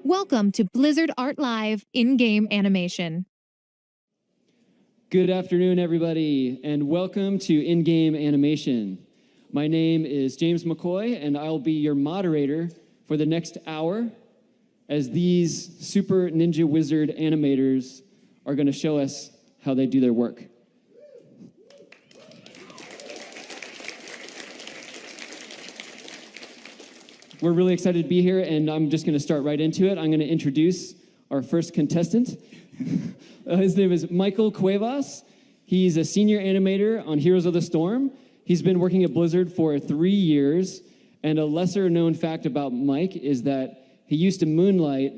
Welcome to Blizzard Art Live in-game animation. Good afternoon, everybody, and welcome to In-Game Animation. My name is James McCoy, and I'll be your moderator for the next hour as these super ninja wizard animators are going to show us how they do their work. We're really excited to be here, and I'm just going to start right into it. I'm going to introduce our first contestant. His name is Michael Cuevas. He's a senior animator on Heroes of the Storm. He's been working at Blizzard for 3 years, and a lesser-known fact about Mike is that he used to moonlight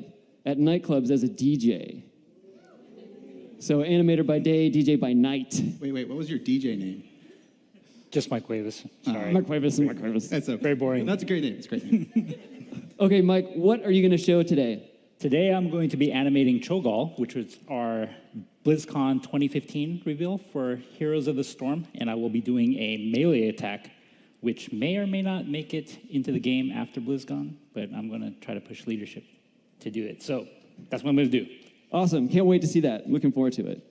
at nightclubs as a DJ. So animator by day, DJ by night. Wait, what was your DJ name? Just Mike Cuevas. Sorry. Mike Cuevas and Mike Cuevas. That's okay. Very boring. That's a great name. It's a great name. Okay, Mike, what are you going to show today? Today I'm going to be animating Cho'Gall, which was our Blizzcon 2015 reveal for Heroes of the Storm, and I will be doing a melee attack, which may or may not make it into the game after BlizzCon, but I'm going to try to push leadership to do it. So that's what I'm going to do. Awesome. Can't wait to see that. Looking forward to it.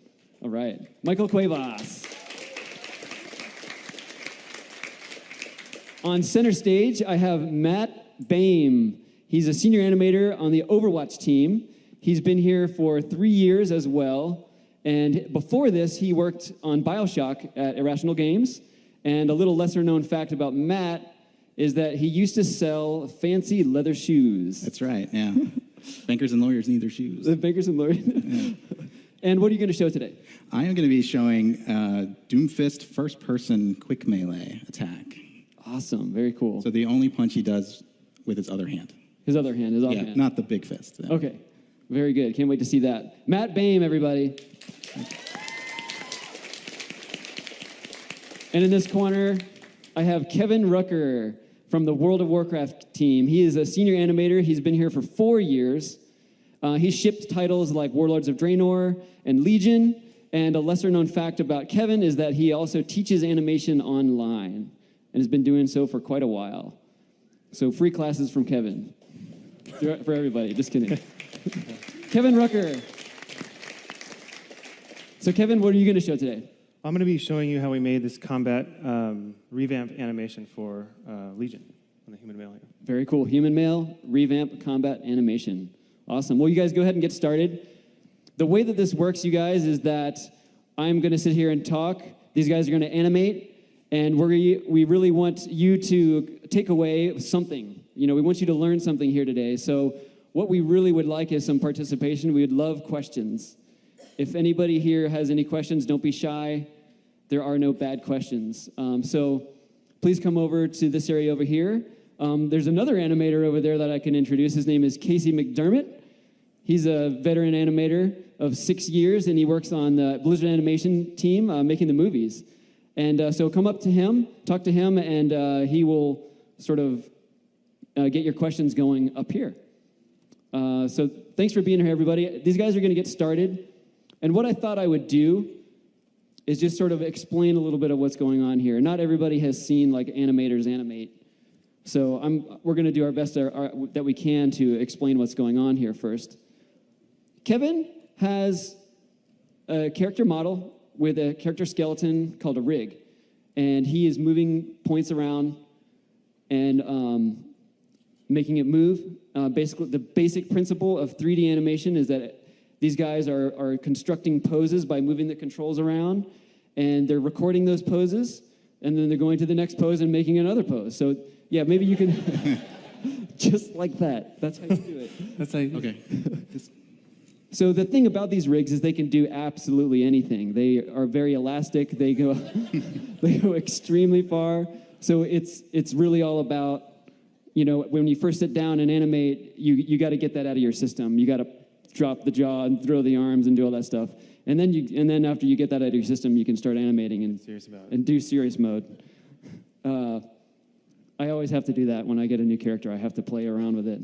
All right. Michael Cuevas. On center stage, I have Matt Boehm. He's a senior animator on the Overwatch team. He's been here for 3 years as well. And before this, he worked on BioShock at Irrational Games. And a little lesser known fact about Matt is that he used to sell fancy leather shoes. That's right, yeah. Bankers and lawyers need their shoes. The bankers and lawyers. Yeah. And what are you going to show today? I am going to be showing Doomfist first-person quick melee attack. Awesome. Very cool. So the only punch he does with his other hand. His other hand, his offhand. Yeah, not the big fist. Though. Okay. Very good. Can't wait to see that. Matt Boehm, everybody. And in this corner, I have Kevin Rucker from the World of Warcraft team. He is a senior animator. He's been here for 4 years. He's shipped titles like Warlords of Draenor and Legion. And a lesser-known fact about Kevin is that he also teaches animation online and has been doing so for quite a while. So free classes from Kevin for everybody. Just kidding. Kevin Rucker. So Kevin, what are you going to show today? I'm going to be showing you how we made this combat revamp animation for Legion on the human male here. Very cool. Human male revamp combat animation. Awesome. Well, you guys go ahead and get started. The way that this works, you guys, is that I'm going to sit here and talk. These guys are going to animate. And we really want you to take away something. You know, we want you to learn something here today. So what we really would like is some participation. We would love questions. If anybody here has any questions, don't be shy. There are no bad questions. So please come over to this area over here. There's another animator over there that I can introduce. His name is Casey McDermott. He's a veteran animator of 6 years, and he works on the Blizzard animation team making the movies. And so come up to him, talk to him, and he will sort of get your questions going up here. So thanks for being here, everybody. These guys are going to get started. And what I thought I would do is just sort of explain a little bit of what's going on here. Not everybody has seen like animators animate. So we're going to do our best that we can to explain what's going on here first. Kevin has a character model with a character skeleton called a rig. And he is moving points around and making it move. Basically, the basic principle of 3D animation is that these guys are constructing poses by moving the controls around, and they're recording those poses, and then they're going to the next pose and making another pose. So, yeah, maybe you can, just like that. That's how you do it. That's how you do it. Okay. So the thing about these rigs is they can do absolutely anything. They are very elastic. They go extremely far. So it's really all about, you know, when you first sit down and animate, you got to get that out of your system. You got to drop the jaw and throw the arms and do all that stuff. And then after you get that out of your system, you can start animating and do serious mode. I always have to do that when I get a new character. I have to play around with it.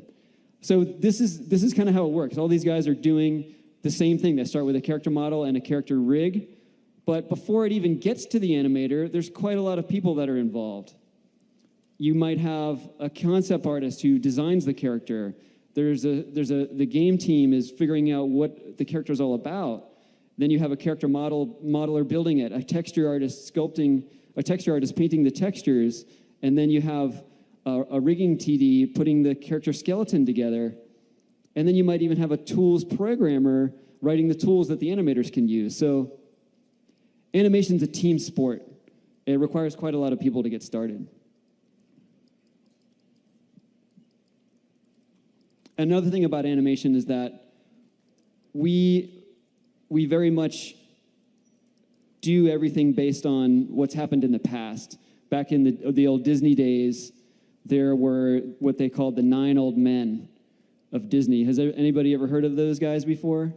So this is kind of how it works. All these guys are doing the same thing. They start with a character model and a character rig. But before it even gets to the animator, there's quite a lot of people that are involved. You might have a concept artist who designs the character. The game team is figuring out what the character is all about. Then you have a character modeler building it, a texture artist painting the textures, and then you have a rigging TD putting the character skeleton together. And then you might even have a tools programmer writing the tools that the animators can use. So animation's a team sport. It requires quite a lot of people to get started. Another thing about animation is that we very much do everything based on what's happened in the past. Back in the old Disney days, there were what they called the 9 old men of Disney. Has anybody ever heard of those guys before?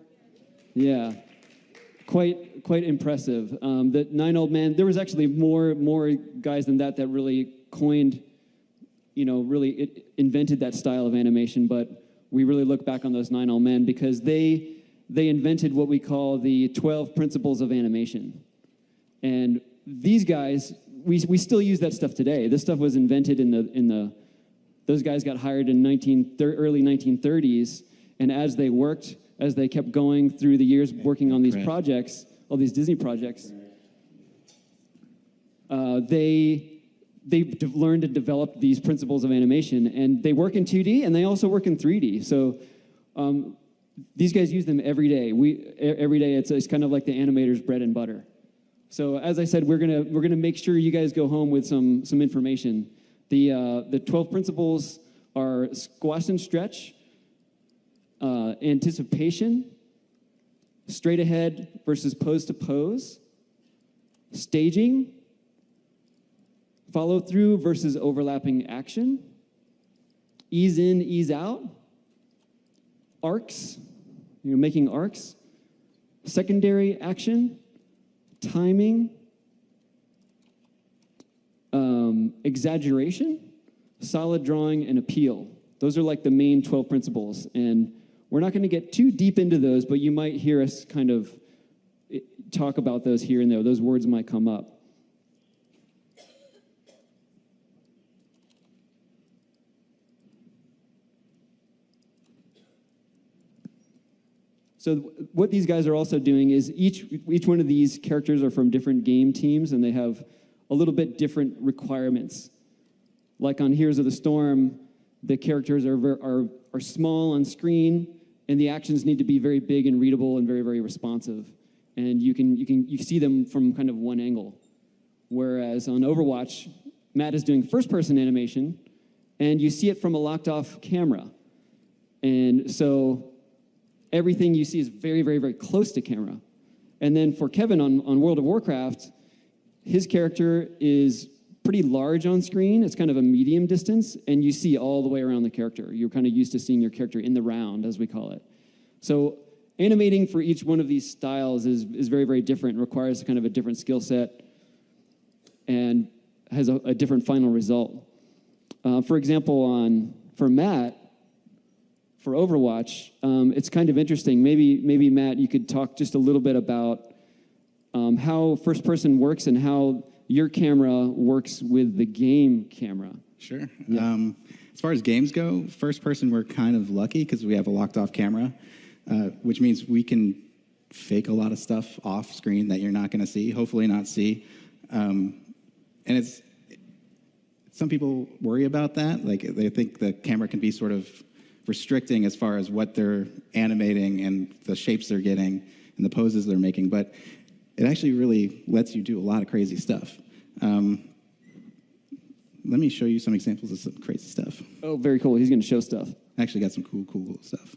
Yeah, quite impressive. The 9 old men. There was actually more guys than that really coined, really invented that style of animation. But we really look back on those 9 old men because they invented what we call the 12 principles of animation. And these guys, we still use that stuff today. This stuff was invented those guys got hired in early 1930s, and as they kept going through the years working on these projects, all these Disney projects, they learned and developed these principles of animation, and they work in 2D, and they also work in 3D. So these guys use them every day. Every day, it's kind of like the animator's bread and butter. So as I said, we're gonna make sure you guys go home with some information. The 12 principles are squash and stretch, anticipation, straight ahead versus pose to pose, staging, follow through versus overlapping action, ease in, ease out, arcs, making arcs, secondary action, timing, exaggeration, solid drawing, and appeal. Those are like the main 12 principles. And we're not going to get too deep into those, but you might hear us kind of talk about those here and there. Those words might come up. So what these guys are also doing is each one of these characters are from different game teams, and they have a little bit different requirements. Like on Heroes of the Storm, the characters are small on screen, and the actions need to be very big and readable and very, very responsive. And you see them from kind of one angle. Whereas on Overwatch, Matt is doing first-person animation, and you see it from a locked-off camera. And so everything you see is very, very, very close to camera. And then for Kevin on World of Warcraft, his character is pretty large on screen. It's kind of a medium distance, and you see all the way around the character. You're kind of used to seeing your character in the round, as we call it. So animating for each one of these styles is very, very different, requires kind of a different skill set, and has a different final result. For example, for Matt, for Overwatch, it's kind of interesting. Maybe Matt, you could talk just a little bit about how first person works and how your camera works with the game camera. Sure. Yeah. As far as games go, first person, we're kind of lucky because we have a locked off camera, which means we can fake a lot of stuff off screen that you're not going to see, hopefully not see. And some people worry about that. Like they think the camera can be sort of restricting as far as what they're animating and the shapes they're getting and the poses they're making, but it actually really lets you do a lot of crazy stuff. Let me show you some examples of some crazy stuff. Oh, very cool. He's going to show stuff. I actually got some cool stuff.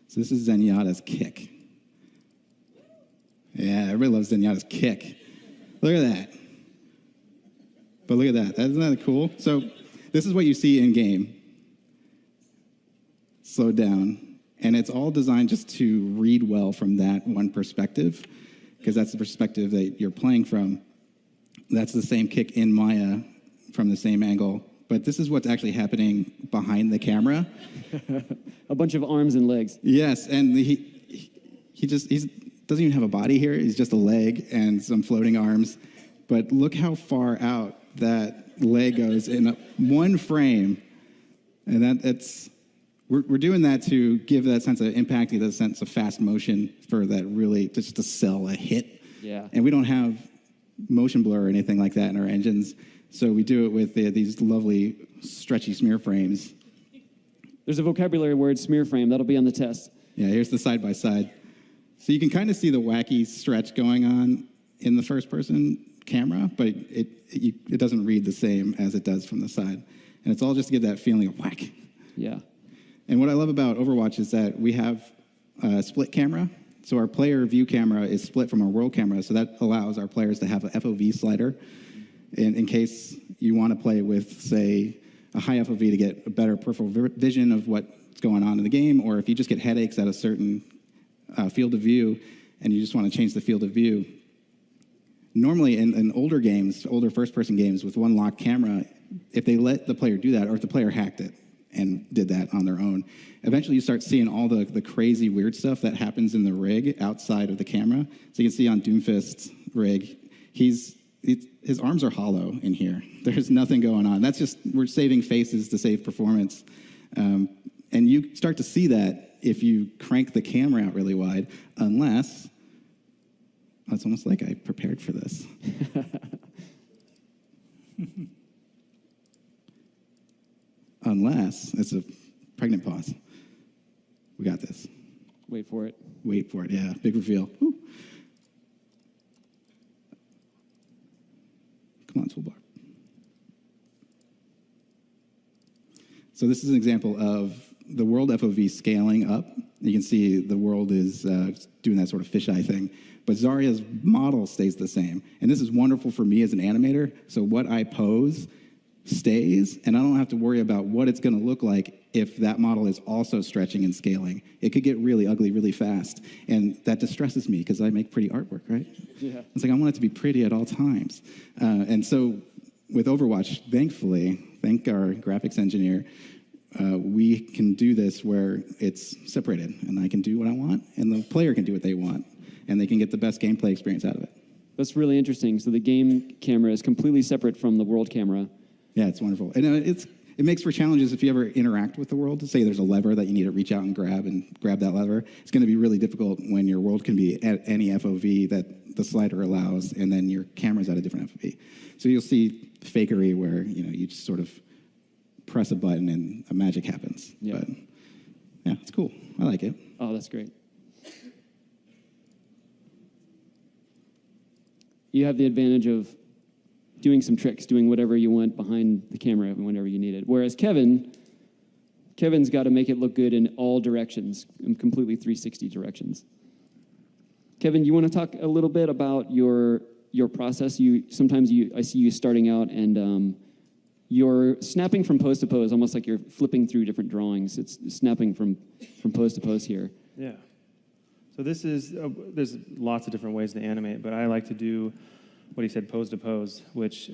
So this is Zenyatta's kick. Yeah, everybody loves Zenyatta's kick. Look at that. But look at that. Isn't that cool? So this is what you see in game. Slowed down. And it's all designed just to read well from that one perspective, because that's the perspective that you're playing from. That's the same kick in Maya from the same angle. But this is what's actually happening behind the camera. A bunch of arms and legs. Yes, and he doesn't even have a body here. He's just a leg and some floating arms. But look how far out that Legos in one frame, and we're doing that to give that sense of impact, that sense of fast motion for that really just to sell a hit. Yeah. And we don't have motion blur or anything like that in our engines, so we do it with these lovely stretchy smear frames. There's a vocabulary word, smear frame. That'll be on the test. Yeah, here's the side-by-side. So you can kind of see the wacky stretch going on in the first-person camera, but it doesn't read the same as it does from the side. And it's all just to give that feeling of whack. Yeah. And what I love about Overwatch is that we have a split camera. So our player view camera is split from our world camera, so that allows our players to have a FOV slider in case you want to play with, say, a high FOV to get a better peripheral vision of what's going on in the game, or if you just get headaches at a certain field of view and you just want to change the field of view. Normally in older games, older first-person games with one locked camera, if they let the player do that, or if the player hacked it and did that on their own, eventually you start seeing all the crazy weird stuff that happens in the rig outside of the camera. So you can see on Doomfist's rig, his arms are hollow in here. There's nothing going on. That's just, we're saving faces to save performance. And you start to see that if you crank the camera out really wide, unless, it's almost like I prepared for this. Unless, it's a pregnant pause. We got this. Wait for it. Wait for it, yeah. Big reveal. Woo. Come on, toolbar. So this is an example of the world FOV scaling up. You can see the world is doing that sort of fisheye thing. But Zarya's model stays the same. And this is wonderful for me as an animator. So what I pose stays, and I don't have to worry about what it's going to look like if that model is also stretching and scaling. It could get really ugly really fast. And that distresses me because I make pretty artwork, right? Yeah. It's like I want it to be pretty at all times. And so with Overwatch, thankfully, thank our graphics engineer, we can do this where it's separated, and I can do what I want, and the player can do what they want, and they can get the best gameplay experience out of it. That's really interesting. So the game camera is completely separate from the world camera. Yeah, it's wonderful. And it makes for challenges if you ever interact with the world. To say there's a lever that you need to reach out and grab that lever. It's going to be really difficult when your world can be at any FOV that the slider allows, and then your camera's at a different FOV. So you'll see fakery where you just sort of press a button and a magic happens. Yeah. But yeah, it's cool. I like it. Oh, that's great. You have the advantage of doing some tricks, doing whatever you want behind the camera whenever you need it. Whereas Kevin's got to make it look good in all directions, in completely 360 directions. Kevin, you want to talk a little bit about your process? I see you starting out and you're snapping from pose to pose, almost like you're flipping through different drawings. It's snapping from pose to pose here. Yeah. So this is, there's lots of different ways to animate, but I like to do what he said, pose to pose, which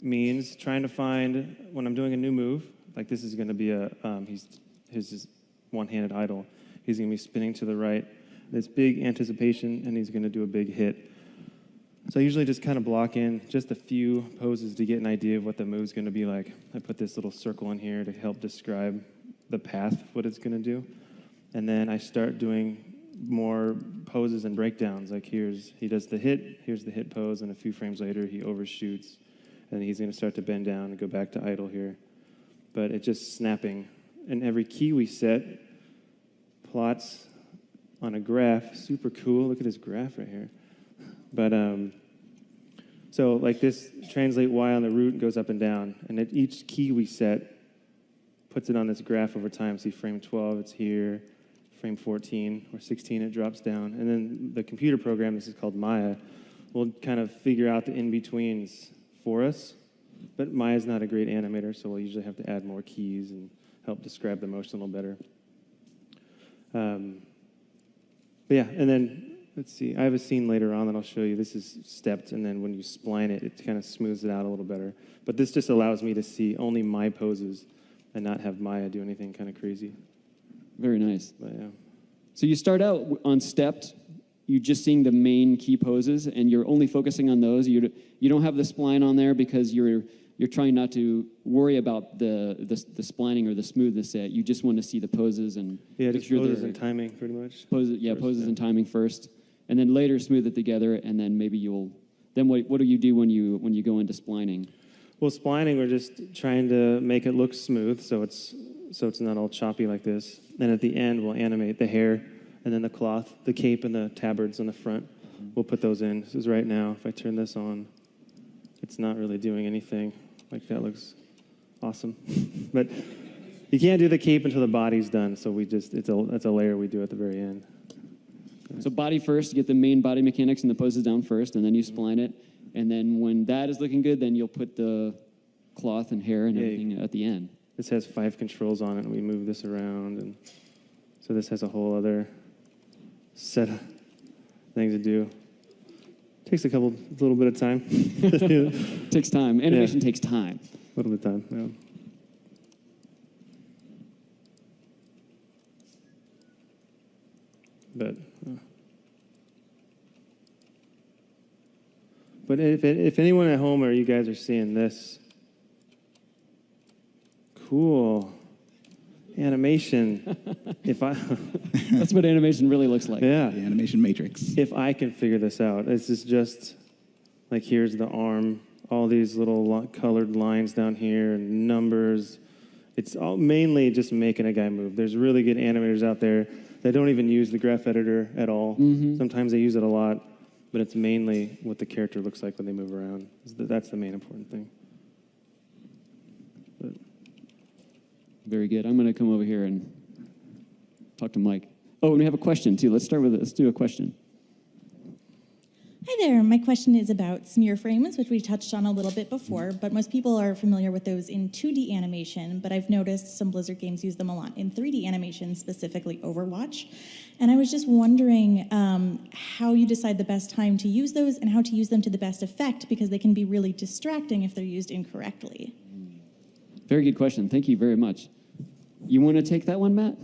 means trying to find, when I'm doing a new move, like this is going to be his one-handed idle. He's going to be spinning to the right. This big anticipation, and he's going to do a big hit. So I usually just kind of block in just a few poses to get an idea of what the move's going to be like. I put this little circle in here to help describe the path, what it's going to do. And then I start doing more poses and breakdowns. Like he does the hit, here's the hit pose, and a few frames later he overshoots, and he's going to start to bend down and go back to idle here. But it's just snapping. And every key we set plots on a graph. Super cool. Look at this graph right here. But so like this, translate Y on the root goes up and down. And at each key we set puts it on this graph over time. See frame 12, it's here. Frame 14 or 16, it drops down. And then the computer program, this is called Maya, will kind of figure out the in-betweens for us. But Maya's not a great animator, so we'll usually have to add more keys and help describe the motion a little better. But yeah, and then, let's see, I have a scene later on that I'll show you. This is stepped, and then when you spline it, it kind of smooths it out a little better. But this just allows me to see only my poses and not have Maya do anything kind of crazy. Very nice. But yeah. So you start out on stepped, you're just seeing the main key poses, and you're only focusing on those. You don't have the spline on there because you're trying not to worry about the splining or the smoothness. You just want to see the poses and Yeah, make just sure poses and timing, pretty much. Poses and timing first, and then later smooth it together, and then maybe you'll. Then what do you do when you go into splining? Well, splining, we're just trying to make it look smooth, so it's not all choppy like this. Then at the end, we'll animate the hair, and then the cloth, the cape, and the tabards on the front. We'll put those in. This is right now. If I turn this on, it's not really doing anything. Like that looks awesome, but you can't do the cape until the body's done. So it's a layer we do at the very end. So body first, you get the main body mechanics and the poses down first, and then you spline it. And then when that is looking good, then you'll put the cloth and hair and everything at the end. This has 5 controls on it, and we move this around. And so this has a whole other set of things to do. Takes a little bit of time. Takes time. Animation takes time. A little bit of time, yeah. But if anyone at home or you guys are seeing this, cool animation. That's what animation really looks like. Yeah, The animation matrix. if I can figure this out, this is just like here's the arm, all these little colored lines down here and numbers. It's all mainly just making a guy move. There's really good animators out there that don't even use the graph editor at all. Sometimes they use it a lot, but it's mainly what the character looks like when they move around. That's the main important thing. But Very good. I'm going to come over here and talk to Mike. Oh, and we have a question, too. Let's do a question. Hi there. My question is about smear frames, which we touched on a little bit before, but most people are familiar with those in 2D animation, but I've noticed some Blizzard games use them a lot in 3D animation, specifically Overwatch. And I was just wondering how you decide the best time to use those and how to use them to the best effect, because they can be really distracting if they're used incorrectly. Very good question. Thank you very much. You want to take that one, Matt?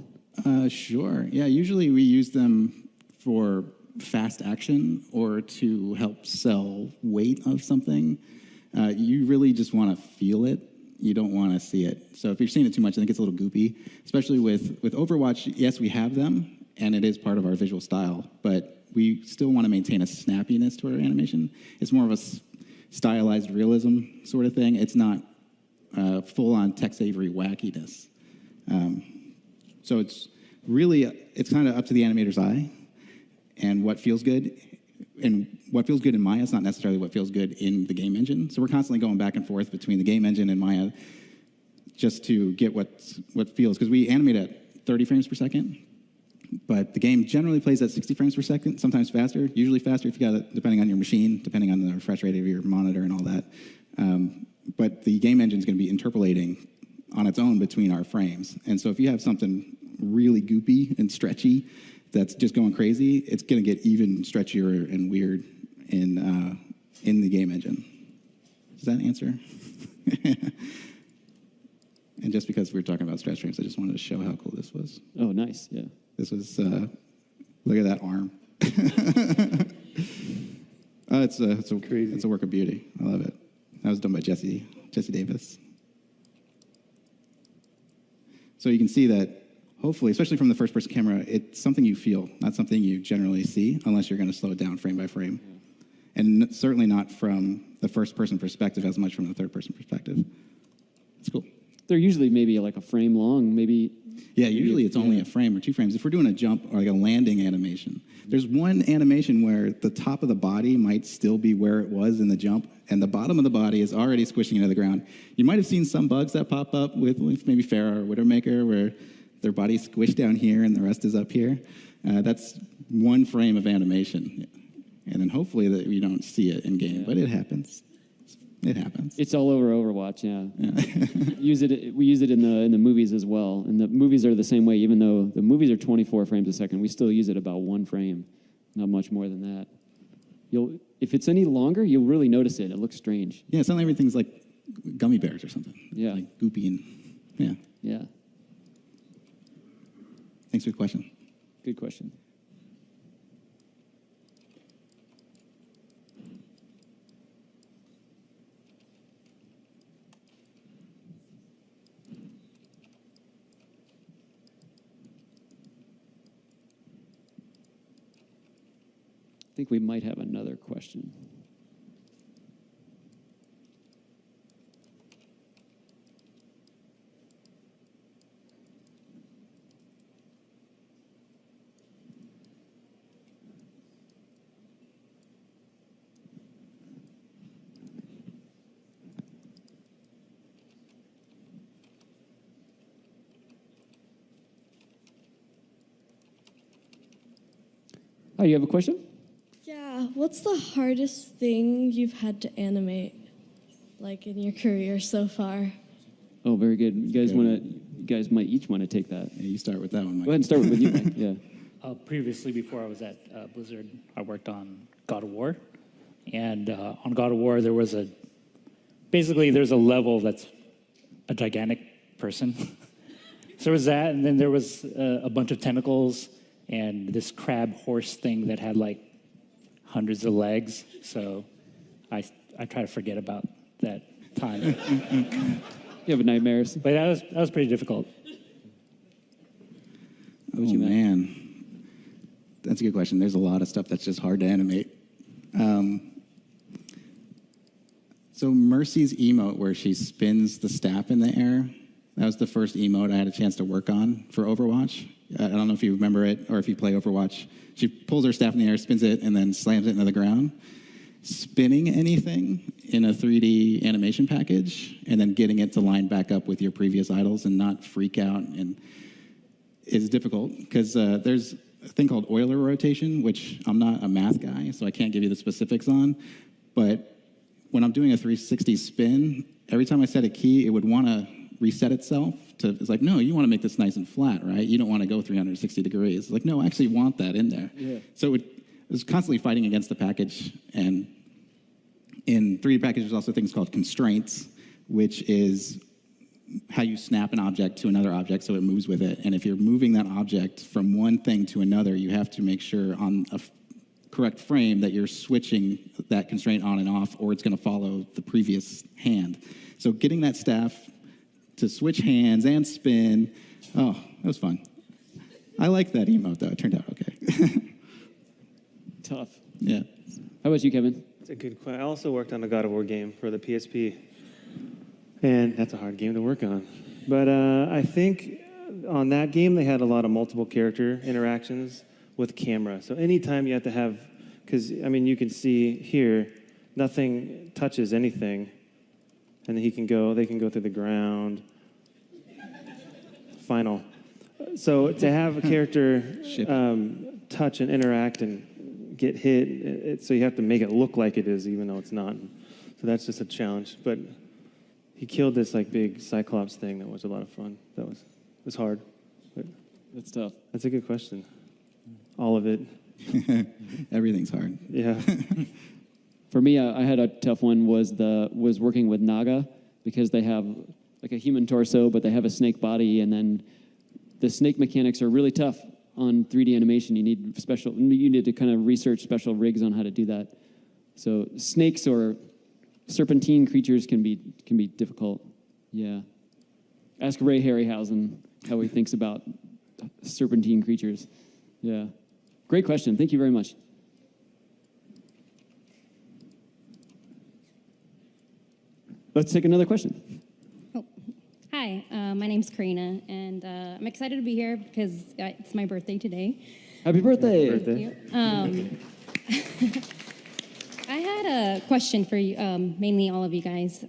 Sure. Yeah, usually we use them for fast action or to help sell weight of something. You really just want to feel it. You don't want to see it. So if you're seeing it too much, I think it's a little goopy. Especially with Overwatch, yes, we have them, and it is part of our visual style, but we still want to maintain a snappiness to our animation. It's more of a stylized realism sort of thing. It's not full-on Tex Avery wackiness. So it's kind of up to the animator's eye and what feels good. And what feels good in Maya is not necessarily what feels good in the game engine. So we're constantly going back and forth between the game engine and Maya just to get what feels. Because we animate at 30 frames per second, but the game generally plays at 60 frames per second, sometimes faster, usually faster if you got it, depending on your machine, depending on the refresh rate of your monitor and all that. But the game engine is going to be interpolating on its own between our frames. And so if you have something really goopy and stretchy that's just going crazy, it's going to get even stretchier and weird in the game engine. Does that answer? And just because we were talking about stretch frames, I just wanted to show how cool this was. Oh, nice. Yeah. This was, look at that arm. It's a work of beauty. I love it. That was done by Jesse Davis. So you can see that, hopefully, especially from the first-person camera, it's something you feel, not something you generally see, unless you're going to slow it down frame by frame. And certainly not from the first-person perspective as much from the third-person perspective. It's cool. They're usually maybe like a frame long, maybe. Yeah, usually it's only a frame or 2 frames. If we're doing a jump or like a landing animation, there's one animation where the top of the body might still be where it was in the jump, and the bottom of the body is already squishing into the ground. You might have seen some bugs that pop up with maybe Pharah or Widowmaker, where their body's squished down here and the rest is up here. That's one frame of animation. And then hopefully that we don't see it in game, but it happens. It happens. It's all over Overwatch, yeah. We use it in the movies as well. And the movies are the same way, even though the movies are 24 frames a second, we still use it about 1 frame, not much more than that. If it's any longer, you'll really notice it. It looks strange. Yeah, it's not like everything's like gummy bears or something. Yeah. Like goopy and, yeah. Yeah. Thanks for the question. Good question. think we might have another question. Oh, you have a question? Yeah, what's the hardest thing you've had to animate, like in your career so far? Oh, very good. You guys might each want to take that. Yeah, you start with that one, Mike. Go ahead and start with you, Mike. Yeah. Previously, before I was at Blizzard, I worked on God of War. And on God of War, there's a level that's a gigantic person. So there was that, and then there was a bunch of tentacles and this crab horse thing that had like hundreds of legs. So I try to forget about that time. You have nightmares. But that was pretty difficult. Oh, man. That's a good question. There's a lot of stuff that's just hard to animate. So Mercy's emote where she spins the staff in the air, that was the first emote I had a chance to work on for Overwatch. I don't know if you remember it or if you play Overwatch. She pulls her staff in the air, spins it, and then slams it into the ground. Spinning anything in a 3D animation package and then getting it to line back up with your previous idols and not freak out and is difficult because there's a thing called Euler rotation, which I'm not a math guy, so I can't give you the specifics on. But when I'm doing a 360 spin, every time I set a key, it would want to reset itself. It's like, no, you want to make this nice and flat, right? You don't want to go 360 degrees. It's like, no, I actually want that in there. Yeah. So it was constantly fighting against the package. And in 3D package, there's also things called constraints, which is how you snap an object to another object so it moves with it. And if you're moving that object from one thing to another, you have to make sure on a correct frame that you're switching that constraint on and off, or it's going to follow the previous hand. So getting that staff to switch hands and spin, oh, that was fun. I like that emote, though. It turned out okay. Tough. Yeah. How about you, Kevin? It's a good question. I also worked on a God of War game for the PSP, and that's a hard game to work on. But I think on that game, they had a lot of multiple character interactions with camera. So anytime you have to have, because, I mean, you can see here, nothing touches anything, and they can go through the ground. Final. So to have a character touch and interact and get hit, so you have to make it look like it is, even though it's not. So that's just a challenge. But he killed this like big Cyclops thing that was a lot of fun. It was hard. But That's tough. that's a good question. All of it. Everything's hard. Yeah. For me, I had a tough one. Was working with Naga because they have like a human torso, but they have a snake body, and then the snake mechanics are really tough on 3D animation. You need to kind of research special rigs on how to do that. So snakes or serpentine creatures can be difficult. Yeah. Ask Ray Harryhausen how he thinks about serpentine creatures. Yeah. Great question. Thank you very much. Let's take another question. Oh. Hi, my name's Karina, and I'm excited to be here because it's my birthday today. Happy birthday. Happy birthday. Thank you. I had a question for you, mainly all of you guys.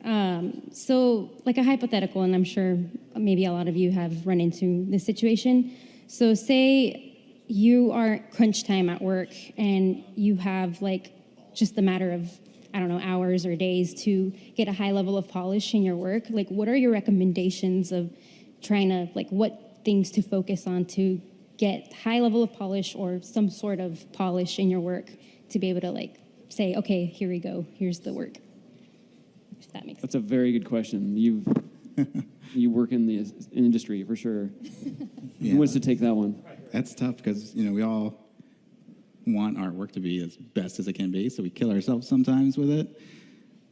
So, like a hypothetical, and I'm sure maybe a lot of you have run into this situation. So, say you are crunch time at work, and you have like just the matter of, I don't know, hours or days to get a high level of polish in your work. Like, what are your recommendations of trying to, like, what things to focus on to get high level of polish or some sort of polish in your work to be able to, like, say, okay, here we go, here's the work. If that makes sense. That's a very good question. You work in the industry for sure. Yeah. Who wants to take that one? That's tough because, we all want our work to be as best as it can be, so we kill ourselves sometimes with it.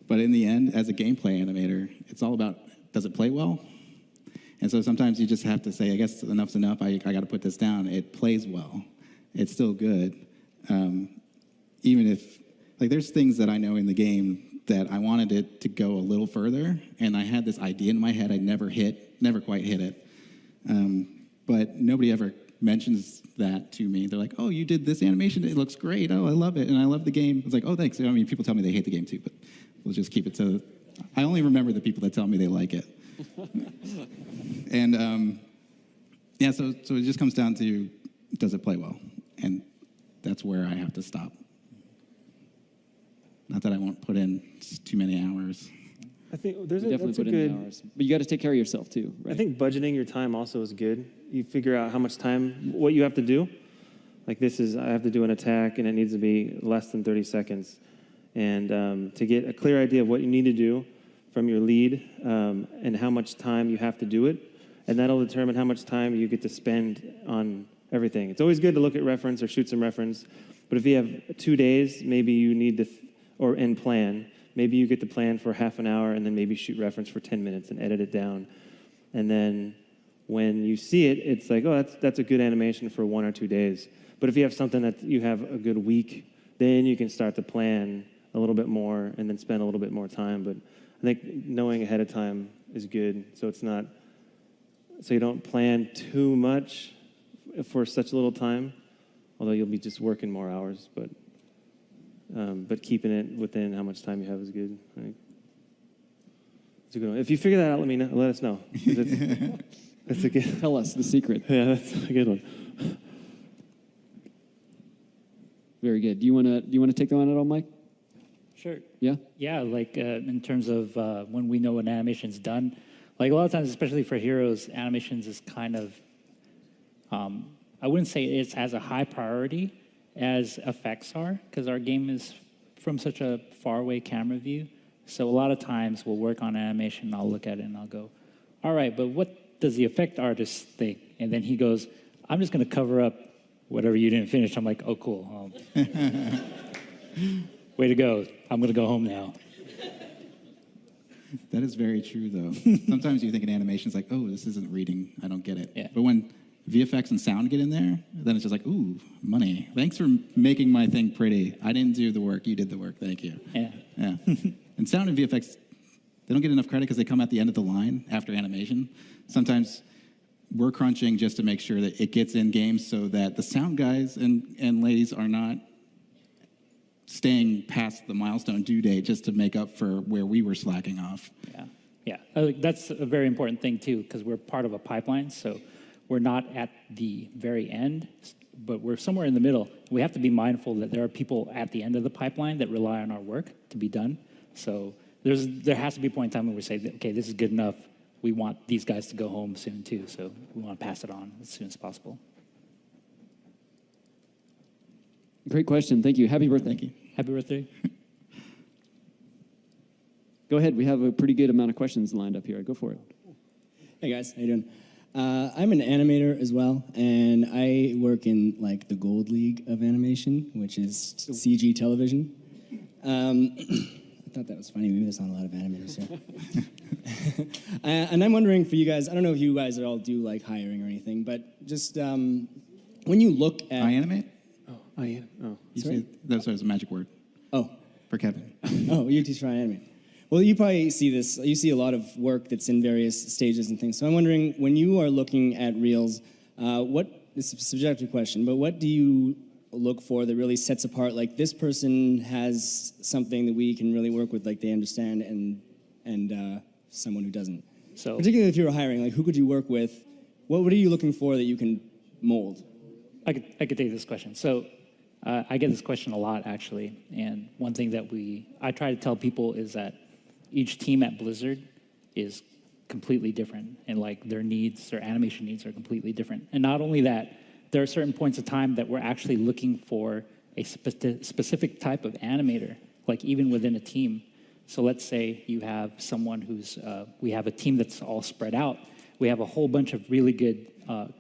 But in the end, as a gameplay animator, it's all about, does it play well? And so sometimes you just have to say, I guess enough's enough, I got to put this down. It plays well. It's still good. even if, like, there's things that I know in the game that I wanted it to go a little further, and I had this idea in my head I never quite hit it. But nobody ever mentions that to me. They're like, oh, you did this animation, it looks great, oh, I love it, and I love the game. It's like, oh, thanks. I mean, people tell me they hate the game too, but we'll just keep it to, I only remember the people that tell me they like it. And yeah, so it just comes down to, does it play well? And that's where I have to stop. Not that I won't put in too many hours. I think You definitely put in the hours. But you got to take care of yourself too, right? I think budgeting your time also is good. You figure out how much time, what you have to do. Like I have to do an attack and it needs to be less than 30 seconds. And to get a clear idea of what you need to do from your lead and how much time you have to do it. And that'll determine how much time you get to spend on everything. It's always good to look at reference or shoot some reference. But if you have 2 days, maybe you need to, and plan. Maybe you get to plan for half an hour and then maybe shoot reference for 10 minutes and edit it down. And then when you see it, it's like, oh, that's a good animation for 1 or 2 days. But if you have something that you have a good week, then you can start to plan a little bit more and then spend a little bit more time. But I think knowing ahead of time is good. So you don't plan too much for such little time, although you'll be just working more hours. But keeping it within how much time you have is good. I think. It's a good one. If you figure that out, let us know. That's a good. Tell us the secret. Yeah, that's a good one. Very good. Do you want to take that one at all, Mike? Sure. Yeah. Yeah, like in terms of when we know an animation's done, like a lot of times, especially for heroes, animations is kind of, I wouldn't say it's as a high priority as effects are, because our game is from such a faraway camera view. So a lot of times we'll work on animation, and I'll look at it and I'll go, all right, but what does the effect artist think? And then he goes, I'm just going to cover up whatever you didn't finish. I'm like, oh, cool. Way to go. I'm going to go home now. That is very true, though. Sometimes you think an animation's like, oh, this isn't reading, I don't get it. Yeah. But when VFX and sound get in there, then it's just like, ooh, money. Thanks for making my thing pretty. I didn't do the work, you did the work, thank you. Yeah. Yeah. And sound and VFX, they don't get enough credit because they come at the end of the line after animation. Sometimes we're crunching just to make sure that it gets in games so that the sound guys and ladies are not staying past the milestone due date just to make up for where we were slacking off. Yeah. That's a very important thing, too, because we're part of a pipeline, so we're not at the very end, but we're somewhere in the middle. We have to be mindful that there are people at the end of the pipeline that rely on our work to be done. So there has to be a point in time when we say, okay, this is good enough. We want these guys to go home soon, too, so we want to pass it on as soon as possible. Great question. Thank you. Happy birthday. Thank you. Happy birthday. Go ahead. We have a pretty good amount of questions lined up here. Go for it. Hey guys, how you doing? I'm an animator as well, and I work in like the gold league of animation, which is CG television. I thought that was funny. Maybe there's not a lot of animators here. And I'm wondering for you guys, I don't know if you guys at all do like hiring or anything, but just when you look at... I animate? Oh, yeah. Oh. That was a magic word. Oh. For Kevin. Oh, you teach for animate. Well, you probably see this. You see a lot of work that's in various stages and things. So I'm wondering, when you are looking at reels, it's a subjective question, but what do you look for that really sets apart, like this person has something that we can really work with, like they understand, and someone who doesn't? So, particularly if you were hiring, like who could you work with? What are you looking for that you can mold? I could take this question. So I get this question a lot, actually. And one thing that I try to tell people is that each team at Blizzard is completely different. And like their animation needs are completely different. And not only that, there are certain points of time that we're actually looking for a specific type of animator, like even within a team. So let's say you have someone we have a team that's all spread out. We have a whole bunch of really good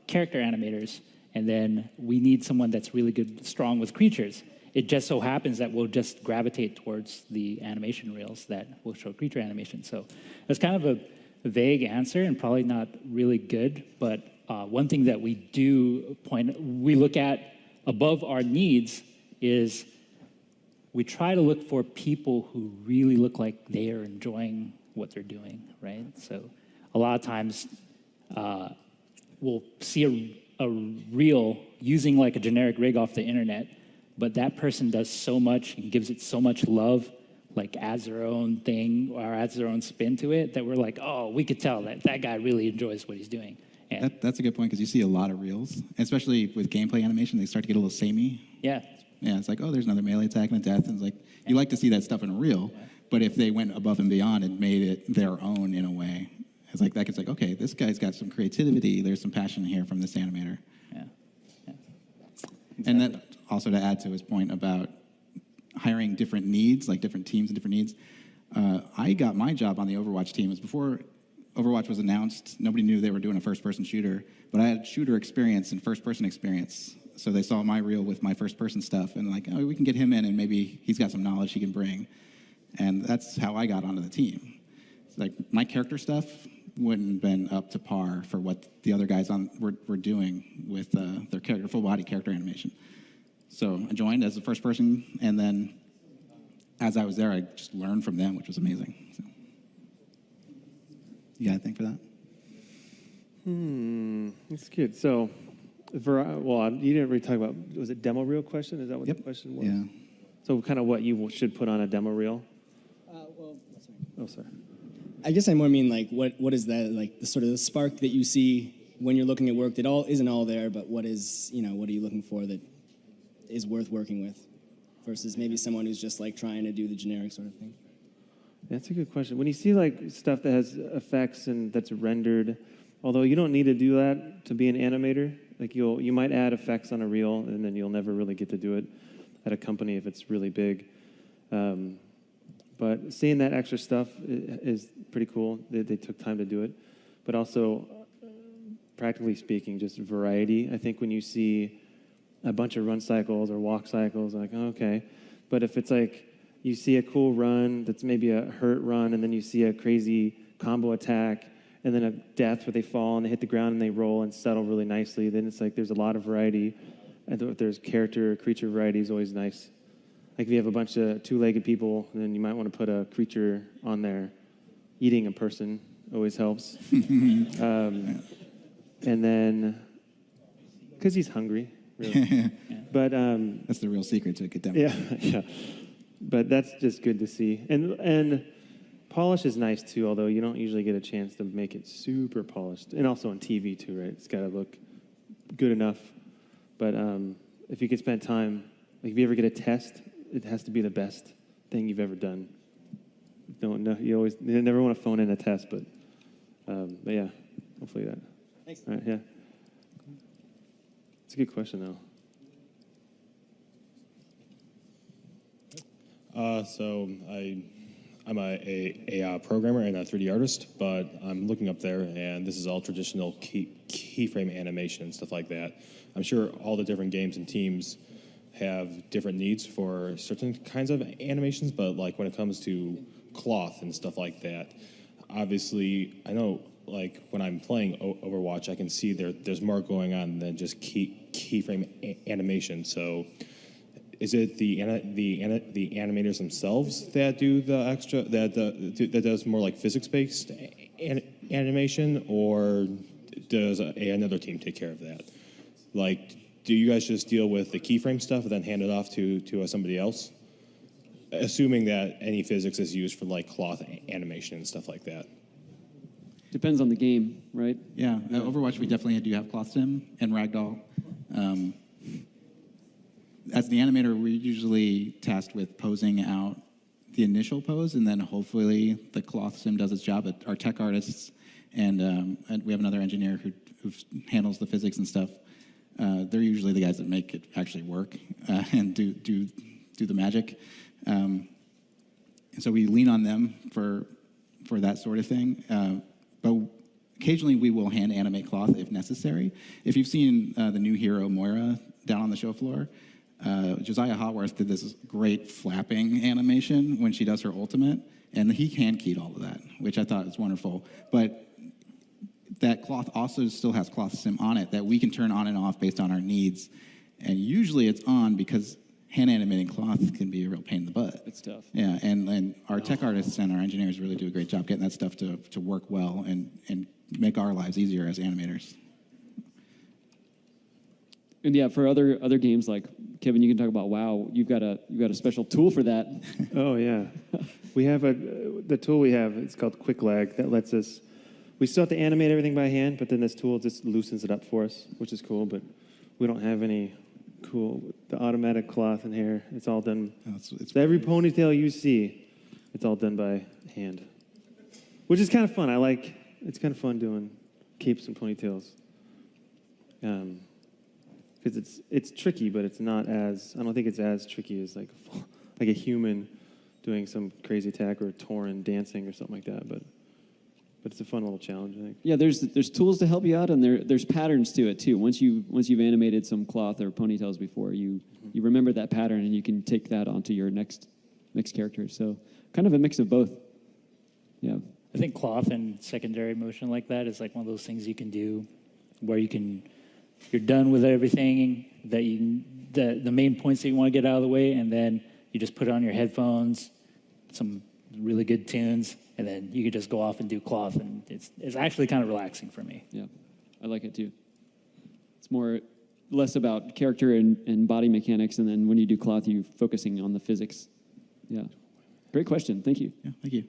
character animators, and then we need someone that's really good, strong with creatures. It just so happens that we'll just gravitate towards the animation reels that will show creature animation. So that's kind of a vague answer and probably not really good, but one thing that we look at above our needs is we try to look for people who really look like they are enjoying what they're doing, right? So a lot of times we'll see a reel using like a generic rig off the internet, but that person does so much and gives it so much love, like adds their own thing or adds their own spin to it, that we're like, oh, we could tell that that guy really enjoys what he's doing. And That's a good point, because you see a lot of reels, especially with gameplay animation. They start to get a little samey. yeah, Yeah, it's like, oh, there's another melee attack and a death. And it's like, you like to see that stuff in a reel, but if they went above and beyond and made it their own in a way, it's like, that gets like, okay, this guy's got some creativity. There's some passion here from this animator. yeah, yeah. And that also, to add to his point about hiring different needs, like different teams and different needs, I got my job on the Overwatch team. It was before Overwatch was announced. Nobody knew they were doing a first-person shooter, but I had shooter experience and first-person experience. So they saw my reel with my first-person stuff, and like, oh, we can get him in, and maybe he's got some knowledge he can bring. And that's how I got onto the team. It's like, my character stuff wouldn't have been up to par for what the other guys were doing with their character, full-body character animation. So I joined as the first person, and then as I was there, I just learned from them, which was amazing. So, you got anything for that? That's good. So, well, you didn't really talk about, was it demo reel question? Is that what Yep. the question was? Yeah. So kind of what you should put on a demo reel? Sorry. Oh, sorry. I guess I more mean like what is that, like the sort of the spark that you see when you're looking at work that isn't all there, but what is, what are you looking for that is worth working with versus maybe someone who's just like trying to do the generic sort of thing? That's a good question. When you see like stuff that has effects and that's rendered, although you don't need to do that to be an animator, like you might add effects on a reel and then you'll never really get to do it at a company if it's really big. But seeing that extra stuff is pretty cool. They took time to do it. But also, practically speaking, just variety. I think when you see a bunch of run cycles or walk cycles, like, oh, okay. But if it's like you see a cool run that's maybe a hurt run, and then you see a crazy combo attack, and then a death where they fall and they hit the ground and they roll and settle really nicely, then it's like there's a lot of variety. And if there's character or creature variety is always nice. Like if you have a bunch of two-legged people, then you might want to put a creature on there. Eating a person always helps. And then, because he's hungry, really. But That's the real secret to a good demo. yeah, yeah. But that's just good to see. And polish is nice too, although you don't usually get a chance to make it super polished. And also on TV too, right? It's got to look good enough. But if you could spend time, like if you ever get a test, it has to be the best thing you've ever done. You never want to phone in a test, but yeah, hopefully that. Thanks. All right, yeah. It's a good question though. So I'm a programmer and a 3D artist, but I'm looking up there, and this is all traditional keyframe animation and stuff like that. I'm sure all the different games and teams have different needs for certain kinds of animations, but like when it comes to cloth and stuff like that, obviously I know like when I'm playing Overwatch, I can see there's more going on than just keyframe animation. So is it the animators themselves that do the extra that does more like physics-based animation, or does another team take care of that? Like, do you guys just deal with the keyframe stuff and then hand it off to somebody else? Assuming that any physics is used for like cloth animation and stuff like that. Depends on the game, right? Yeah, Overwatch, we definitely do have cloth sim and ragdoll. As the animator, we're usually tasked with posing out the initial pose, and then hopefully the cloth sim does its job. But our tech artists and we have another engineer who handles the physics and stuff. They're usually the guys that make it actually work and do the magic. And so we lean on them for that sort of thing. But occasionally we will hand animate cloth if necessary. If you've seen the new hero Moira down on the show floor, Josiah Hotworth did this great flapping animation when she does her ultimate, and he hand keyed all of that, which I thought was wonderful. But that cloth also still has cloth sim on it that we can turn on and off based on our needs. And usually it's on because hand animating cloth can be a real pain in the butt. It's tough. Yeah, and our tech artists and our engineers really do a great job getting that stuff to work well and make our lives easier as animators. And yeah, for other games like Kevin, you can talk about WoW. You've got a special tool for that. Oh yeah, we have the tool we have. It's called Quick Lag that lets us. We still have to animate everything by hand, but then this tool just loosens it up for us, which is cool. But we don't have any cool the automatic cloth and hair. It's all done. So every ponytail you see, it's all done by hand, which is kind of fun. It's kind of fun doing capes and ponytails. Because it's tricky, but it's not as, I don't think it's as tricky as like a human doing some crazy attack or Tauren dancing or something like that. But it's a fun little challenge, I think. Yeah, there's tools to help you out, and there's patterns to it too. Once you've animated some cloth or ponytails before, you remember that pattern, and you can take that onto your next character. So kind of a mix of both. Yeah. I think cloth and secondary motion like that is like one of those things you can do where you're done with everything the main points that you want to get out of the way, and then you just put on your headphones, some really good tunes, and then you could just go off and do cloth, and it's actually kind of relaxing for me. Yeah, I like it too. It's less about character and body mechanics, and then when you do cloth, you focusing on the physics. Yeah, great question. Thank you. Yeah, thank you.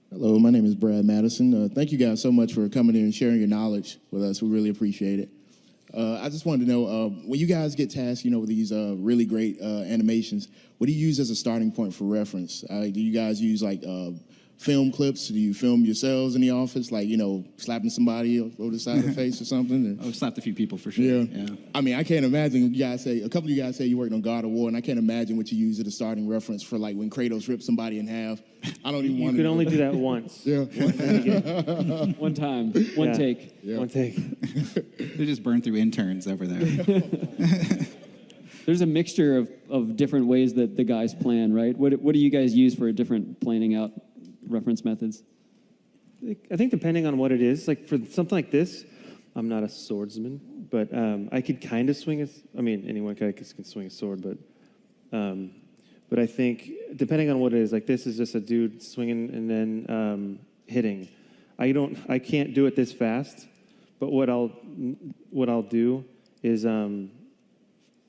Hello, my name is Brad Madison. Thank you guys so much for coming in and sharing your knowledge with us. We really appreciate it. I just wanted to know, when you guys get tasked, with these really great animations, what do you use as a starting point for reference? Do you guys use like film clips? Do you film yourselves in the office, like, slapping somebody over the side of the face or something? I've slapped a few people for sure. Yeah. I mean, I can't imagine you guys say, a couple of you guys say you worked on God of War, and I can't imagine what you use as a starting reference for like when Kratos ripped somebody in half. I don't even want to. You could only do that once. Yeah. One time, one take. Yeah. One take. They just burn through interns over there. There's a mixture of different ways that the guys plan, right? What do you guys use for different planning out reference methods? I think depending on what it is, like for something like this, I'm not a swordsman, but I could kind of swing anyone can swing a sword, but I think depending on what it is, like this is just a dude swinging and then hitting. I can't do it this fast, but what I'll do is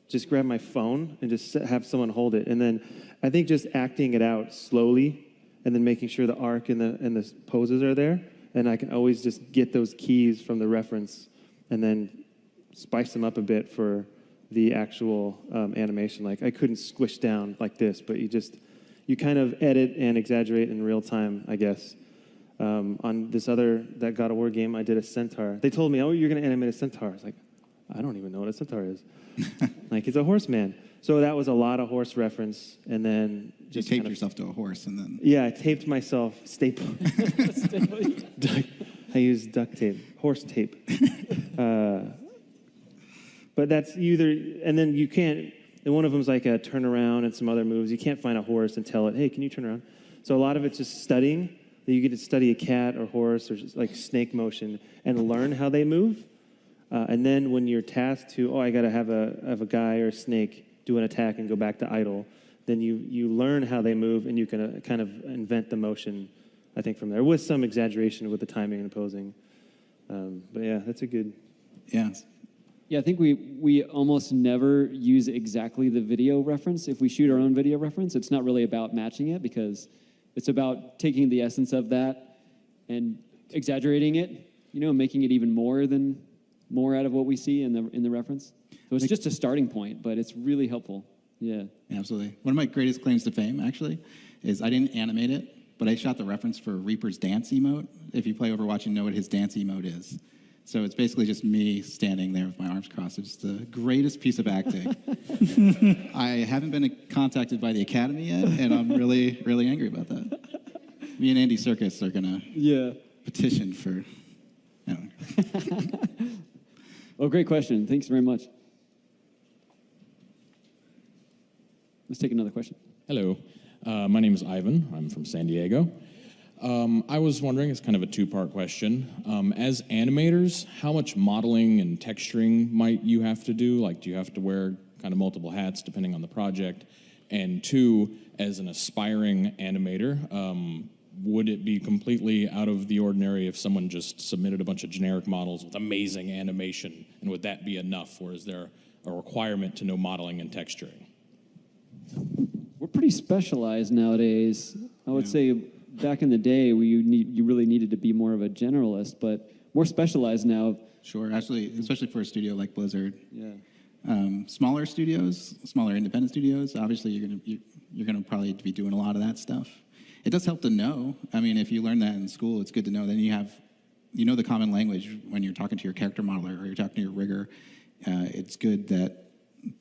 just grab my phone and just have someone hold it, and then I think just acting it out slowly, and then making sure the arc and the poses are there, and I can always just get those keys from the reference, and then spice them up a bit for the actual animation. Like I couldn't squish down like this, but you kind of edit and exaggerate in real time, I guess. On that God of War game, I did a centaur. They told me, "Oh, you're going to animate a centaur." I was like, I don't even know what a centaur is. Like it's a horseman. So that was a lot of horse reference, and then just taped yourself to a horse, and then I taped myself, staple. I used duct tape, horse tape. But that's and then you can't. And one of them's like a turnaround and some other moves. You can't find a horse and tell it, "Hey, can you turn around?" So a lot of it's just studying. You get to study a cat or horse or just like snake motion and learn how they move. And then when you're tasked to, I got to have a guy or a snake do an attack and go back to idle, then you learn how they move, and you can kind of invent the motion, I think, from there, with some exaggeration with the timing and posing. But yeah, that's a good... Yeah. Yeah, I think we almost never use exactly the video reference. If we shoot our own video reference, it's not really about matching it, because it's about taking the essence of that and exaggerating it, making it even more out of what we see in the reference. So it's just a starting point, but it's really helpful. Yeah. Absolutely. One of my greatest claims to fame, actually, is I didn't animate it, but I shot the reference for Reaper's dance emote. If you play Overwatch, you know what his dance emote is. So it's basically just me standing there with my arms crossed. It's the greatest piece of acting. I haven't been contacted by the Academy yet, and I'm really, really angry about that. Me and Andy Serkis are going to petition for... Well, great question. Thanks very much. Let's take another question. Hello. My name is Ivan. I'm from San Diego. I was wondering, it's kind of a two-part question. As animators, how much modeling and texturing might you have to do? Like, do you have to wear kind of multiple hats depending on the project? And two, as an aspiring animator, would it be completely out of the ordinary if someone just submitted a bunch of generic models with amazing animation? And would that be enough, or is there a requirement to know modeling and texturing? We're pretty specialized nowadays. I would say back in the day, you really needed to be more of a generalist, but more specialized now. Sure, actually, especially for a studio like Blizzard. Yeah. Smaller studios, smaller independent studios, obviously you're gonna probably be doing a lot of that stuff. It does help to know. I mean, if you learn that in school, it's good to know. Then you know the common language when you're talking to your character modeler or you're talking to your rigger. It's good that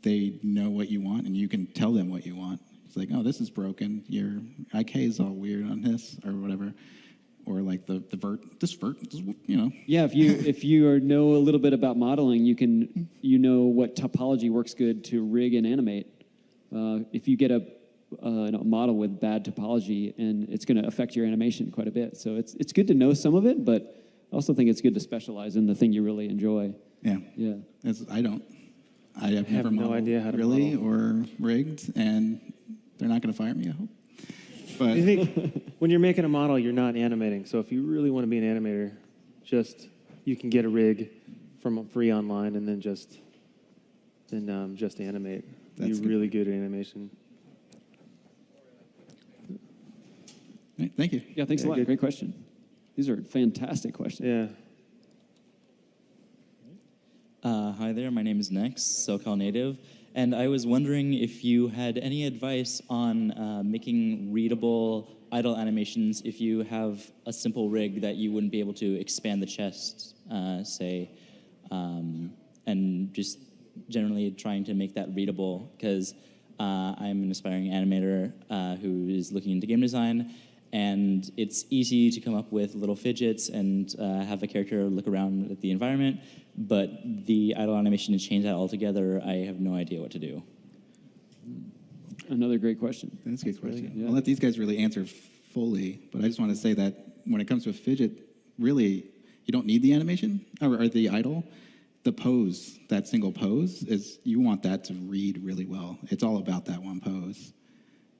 they know what you want and you can tell them what you want. It's like, oh, this is broken. Your IK is all weird on this or whatever. Or like the vert, you know. Yeah, if you know a little bit about modeling, you know what topology works good to rig and animate. If you get a model with bad topology, and it's going to affect your animation quite a bit. So it's good to know some of it, but I also think it's good to specialize in the thing you really enjoy. Yeah. Yeah. I have never no modeled idea how to really model. or rigged, and they're not going to fire me, I hope. But I think when you're making a model, you're not animating. So if you really want to be an animator, you can get a rig from free online and then just animate. You're really good at animation. Right, thank you. Yeah, thanks a lot. Good. Great question. These are fantastic questions. Yeah. Hi there, my name is Nex, SoCal native, and I was wondering if you had any advice on making readable idle animations if you have a simple rig that you wouldn't be able to expand the chest, say, and just generally trying to make that readable, because I'm an aspiring animator who is looking into game design, and it's easy to come up with little fidgets and have a character look around at the environment, but the idle animation to change that altogether, I have no idea what to do. Another great question. That's a good question. Yeah. I'll let these guys really answer fully, but I just want to say that when it comes to a fidget, really, you don't need the animation or the idle. The pose, that single pose, you want that to read really well. It's all about that one pose.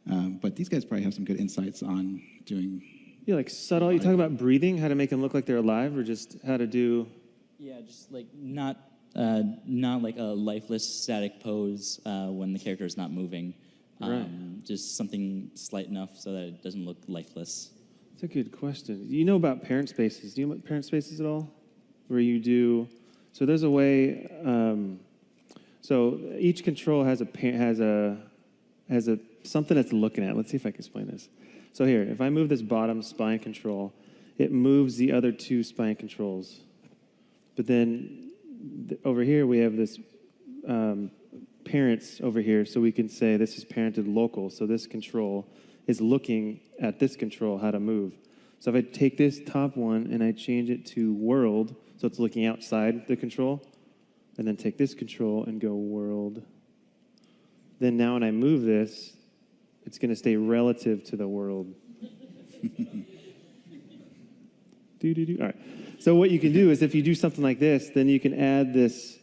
But these guys probably have some good insights on doing. Yeah, like subtle. You talk about breathing, how to make them look like they're alive, or just how to do. Yeah, just like not like a lifeless static pose when the character is not moving. Right. Just something slight enough so that it doesn't look lifeless. That's a good question. You know about parent spaces. Do you know about parent spaces at all? Where you do. So there's a way. So each control has a something that's looking at. Let's see if I can explain this. So here, if I move this bottom spine control, it moves the other two spine controls. But then over here we have this parents over here, so we can say this is parented local. So this control is looking at this control how to move. So if I take this top one and I change it to world, so it's looking outside the control, and then take this control and go world. Then now when I move this, it's going to stay relative to the world. All right. So what you can do is if you do something like this, then you can add this,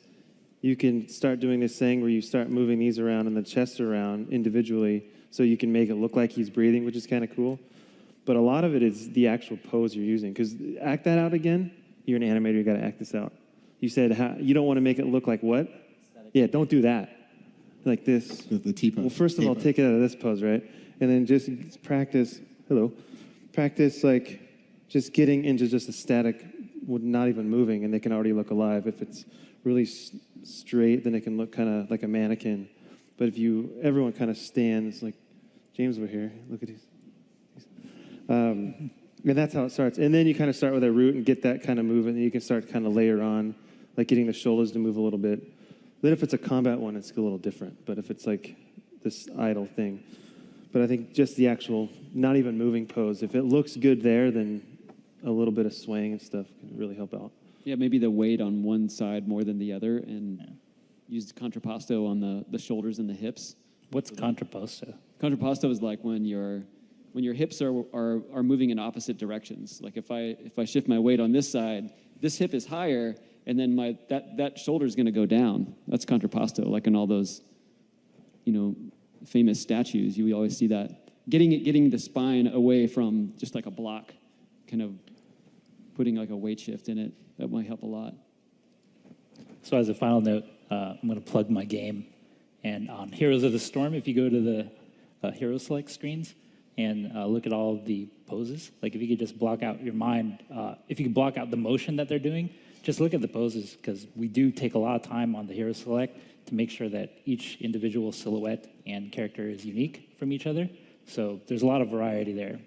you can start doing this thing where you start moving these around and the chest around individually so you can make it look like he's breathing, which is kind of cool. But a lot of it is the actual pose you're using. Because act that out again. You're an animator, you got to act this out. You said you don't want to make it look like what? Yeah, don't do that. Like this. The T-pose. Well, first of all, take it out of this pose, right? And then just practice, practice like just getting into just a static, not even moving, and they can already look alive. If it's really straight, then it can look kind of like a mannequin. But if everyone kind of stands, like James over here, look at these. And that's how it starts. And then you kind of start with a root and get that kind of moving, and you can start kind of layer on, like getting the shoulders to move a little bit. Then if it's a combat one, it's a little different. But if it's like this idle thing. But I think just the actual not even moving pose, if it looks good there, then a little bit of swaying and stuff can really help out. Yeah, maybe the weight on one side more than the other, and use contrapposto on the shoulders and the hips. What's contrapposto? Contrapposto is like when you're when your hips are moving in opposite directions. Like if I shift my weight on this side, this hip is higher, and then that shoulder is going to go down. That's contrapposto, like in all those, famous statues. You always see that. Getting the spine away from just like a block, kind of putting like a weight shift in it, that might help a lot. So as a final note, I'm going to plug my game. And on Heroes of the Storm, if you go to the Hero Select screens and look at all the poses, like if you could just block out your mind, if you could block out the motion that they're doing, just look at the poses, because we do take a lot of time on the Hero Select to make sure that each individual silhouette and character is unique from each other. So there's a lot of variety there.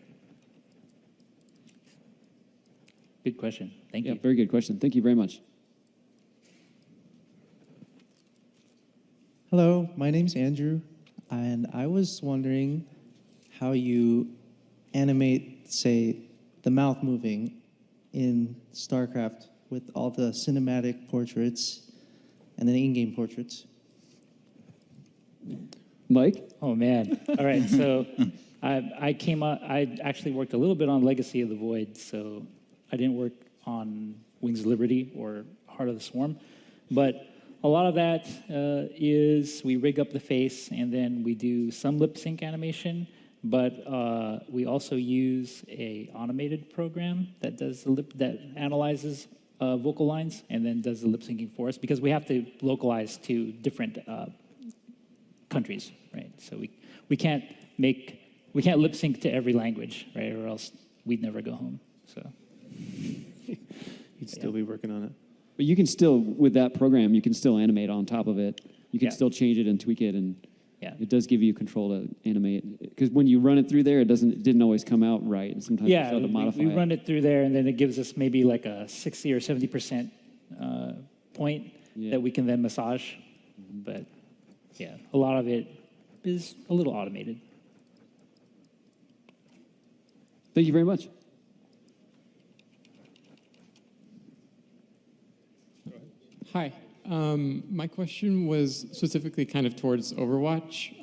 Good question. Thank you. Yeah, very good question. Thank you very much. Hello, my name's Andrew, and I was wondering how you animate, say, the mouth moving in StarCraft with all the cinematic portraits and then in-game portraits. Mike? Oh, man. All right, so I actually worked a little bit on Legacy of the Void, so I didn't work on Wings of Liberty or Heart of the Swarm, but a lot of that is we rig up the face and then we do some lip sync animation, but we also use a automated program that does that analyzes vocal lines and then does the lip syncing for us, because we have to localize to different countries, right? So we can't lip sync to every language, right? Or else we'd never go home. So you'd still be working on it. But you can still, with that program, you can still animate on top of it. You can still change it and tweak it, and it does give you control to animate. Because when you run it through there, it didn't always come out right. And sometimes you have to modify we run it through there, and then it gives us maybe like a 60 or 70% point that we can then massage. But yeah, a lot of it is a little automated. Thank you very much. Hi. My question was specifically kind of towards Overwatch.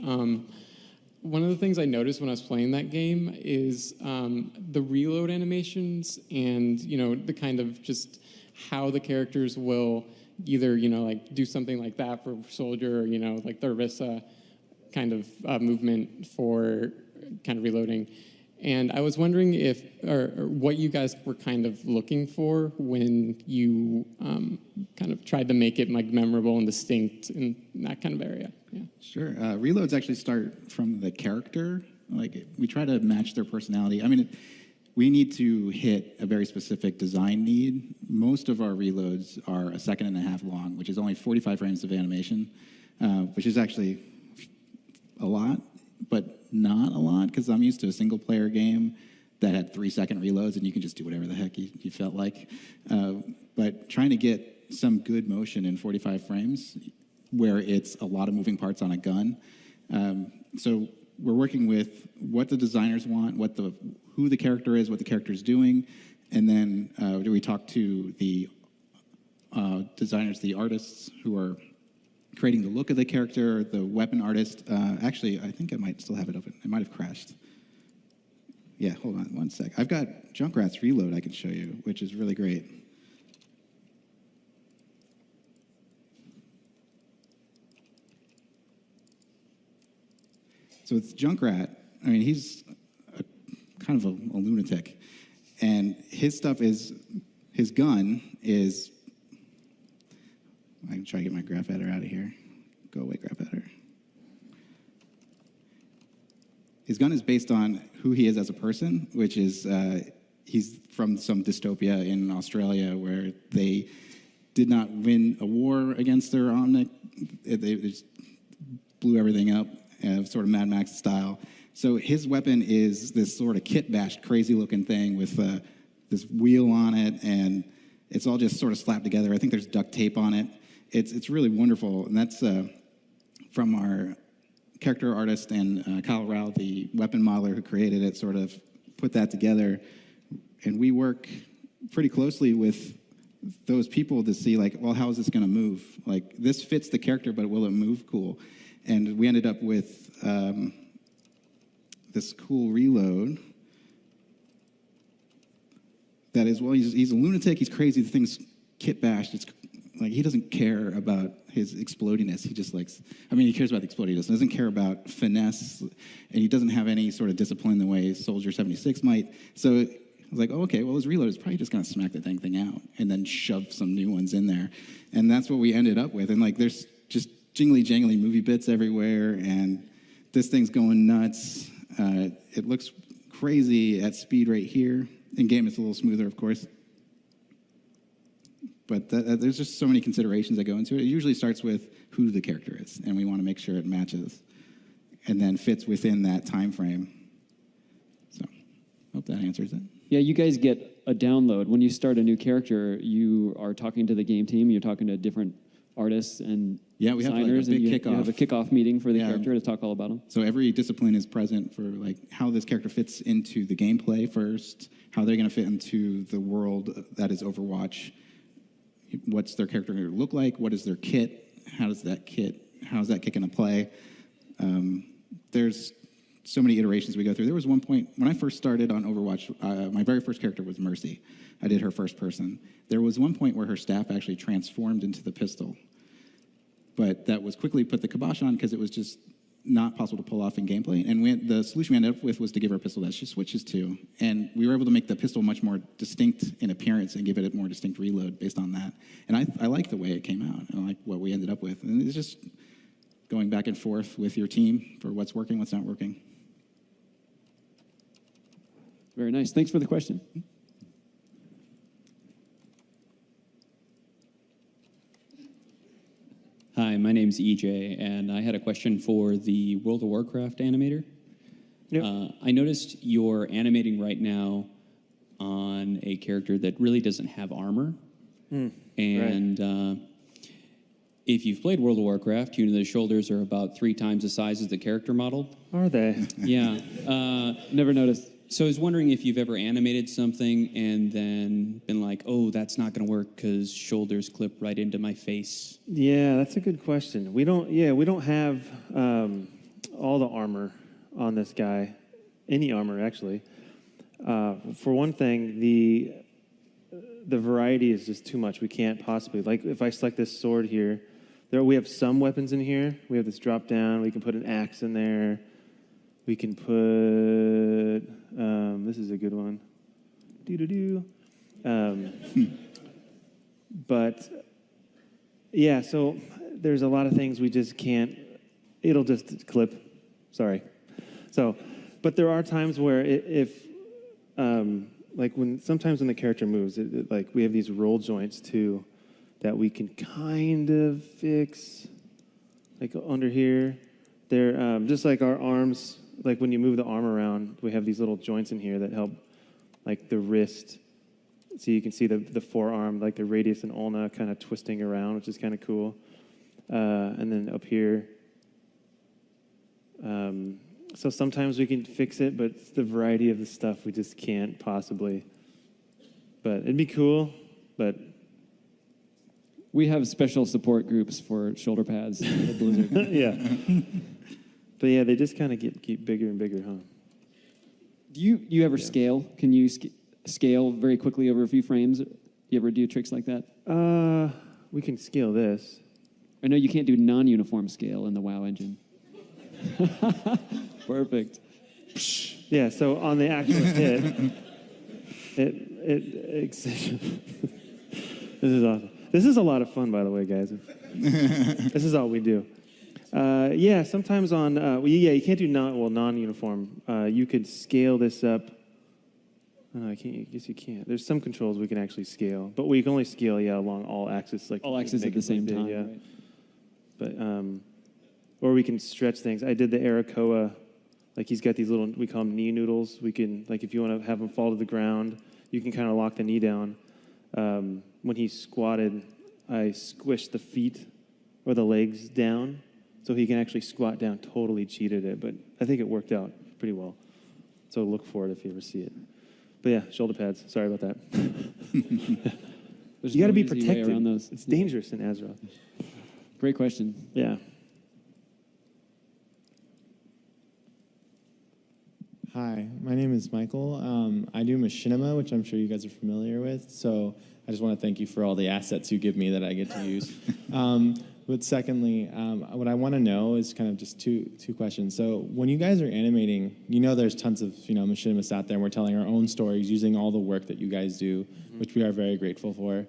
One of the things I noticed when I was playing that game is the reload animations and, the kind of just how the characters will either, like do something like that for Soldier, or, like the Orisa kind of movement for kind of reloading. And I was wondering or what you guys were kind of looking for when you kind of tried to make it like memorable and distinct in that kind of area. Yeah. Sure. Reloads actually start from the character. Like we try to match their personality. I mean, we need to hit a very specific design need. Most of our reloads are a 1.5 seconds long, which is only 45 frames of animation, which is actually a lot, but not a lot, because I'm used to a single-player game that had 3-second reloads, and you can just do whatever the heck you felt like. But trying to get some good motion in 45 frames, where it's a lot of moving parts on a gun. So we're working with what the designers want, who the character is, what the character is doing, and then we talk to the designers, the artists who are creating the look of the character, the weapon artist. Actually, I think I might still have it open. It might have crashed. Yeah, hold on one sec. I've got Junkrat's Reload I can show you, which is really great. So it's Junkrat. I mean, he's kind of a lunatic. And his stuff is, his gun is, I can try to get my graph editor out of here. Go away, graph editor. His gun is based on who he is as a person, which is he's from some dystopia in Australia where they did not win a war against their Omnic. They just blew everything up, sort of Mad Max style. So his weapon is this sort of kit-bashed, crazy-looking thing with this wheel on it, and it's all just sort of slapped together. I think there's duct tape on it. It's really wonderful, and that's from our character artist and Kyle Rao, the weapon modeler who created it, sort of put that together. And we work pretty closely with those people to see, like, well, how is this going to move? Like, this fits the character, but will it move cool? And we ended up with this cool reload that is, well, he's a lunatic, he's crazy, the thing's kit bashed. It's like he doesn't care about his explodiness. He just likes, I mean, he cares about the explodiness. He doesn't care about finesse, and he doesn't have any sort of discipline the way Soldier 76 might. So I was like, oh, okay, well, his reload is probably just going to smack the dang thing out and then shove some new ones in there. And that's what we ended up with. And like, there's just jingly movie bits everywhere, and this thing's going nuts. It looks crazy at speed right here. In game, it's a little smoother, of course. But there's just so many considerations that go into it. It usually starts with who the character is, and we want to make sure it matches and then fits within that time frame. So, hope that answers it. Yeah, you guys get a download. When you start a new character, you are talking to the game team, you're talking to different artists and we have like a designers, big and you kickoff. have a kickoff meeting for the character to talk all about them. So every discipline is present for like how this character fits into the gameplay first, how they're going to fit into the world that is Overwatch. What's their character going to look like? What is their kit? How's that kit going to play? There's so many iterations we go through. There was one point when I first started on Overwatch, my very first character was Mercy. I did her first person. There was one point where her staff actually transformed into the pistol, but that was quickly put the kibosh on because it was just not possible to pull off in gameplay. And the solution we ended up with was to give her a pistol that she switches to. And we were able to make the pistol much more distinct in appearance and give it a more distinct reload based on that. And I like the way it came out. And I like what we ended up with. And it's just going back and forth with your team for what's working, what's not working. Very nice. Thanks for the question. Hi, my name's EJ, and I had a question for the World of Warcraft animator. Yep. I noticed you're animating right now on a character that really doesn't have armor. And if you've played World of Warcraft, you know the shoulders are about 3 times the size as the character model. Are they? Yeah. Never noticed. So I was wondering if you've ever animated something and then been like, oh, that's not going to work because shoulders clip right into my face. Yeah, that's a good question. We don't have all the armor on this guy, any armor actually. For one thing, the variety is just too much. We can't possibly, like if I select this sword here, we have some weapons in here. We have this drop down. We can put an axe in there. We can put, this is a good one. But yeah, so there's a lot of things we just can't, it'll just clip, sorry. So, but there are times where sometimes when the character moves, like we have these roll joints too that we can kind of fix, like under here. They're just like our arms. Like when you move the arm around, we have these little joints in here that help, like the wrist. So you can see the forearm, like the radius and ulna kind of twisting around, which is kind of cool. And then up here. So sometimes we can fix it, but it's the variety of the stuff we just can't possibly. But it'd be cool, but. We have special support groups for shoulder pads at Blizzard. Yeah. But yeah, they just kind of keep bigger and bigger, huh? Do you ever scale? Can you scale very quickly over a few frames? Do you ever do tricks like that? We can scale this. I know you can't do non-uniform scale in the WoW engine. Perfect. Yeah, so on the actual hit, this is awesome. This is a lot of fun, by the way, guys. This is all we do. Yeah, sometimes on, you can't do non-uniform. You could scale this up. I guess you can't. There's some controls we can actually scale, but we can only scale, along all axes. Like all axes at the same time, yeah. Right. But, or we can stretch things. I did the Arakoa, like he's got these little, we call them knee noodles. We can, like if you want to have him fall to the ground, you can kind of lock the knee down. When he squatted, I squished the feet or the legs down so he can actually squat down. Totally cheated it, but I think it worked out pretty well. So look for it if you ever see it. But yeah, shoulder pads. Sorry about that. You got to be protected. Around those. It's dangerous in Azeroth. Great question. Yeah. Hi, my name is Michael. I do machinima, which I'm sure you guys are familiar with. So I just want to thank you for all the assets you give me that I get to use. But secondly, what I want to know is kind of just two questions. So when you guys are animating, there's tons of machinists out there, and we're telling our own stories using all the work that you guys do, which we are very grateful for.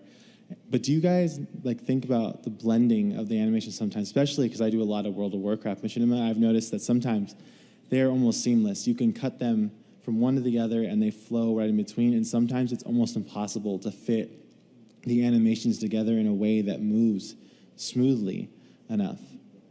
But do you guys think about the blending of the animation sometimes, especially because I do a lot of World of Warcraft machinima? I've noticed that sometimes they're almost seamless. You can cut them from one to the other, and they flow right in between. And sometimes it's almost impossible to fit the animations together in a way that moves smoothly enough.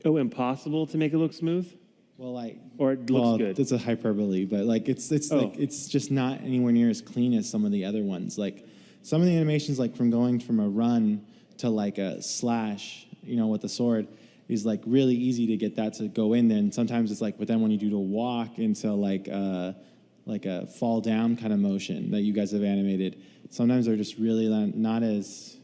Oh, impossible to make it look smooth? Well, or it looks good. It's a hyperbole, but it's just not anywhere near as clean as some of the other ones. Like some of the animations, from going from a run to a slash, with the sword, is really easy to get that to go in there. And sometimes it's but then when you do to walk into a fall down kind of motion that you guys have animated, sometimes they're just really not as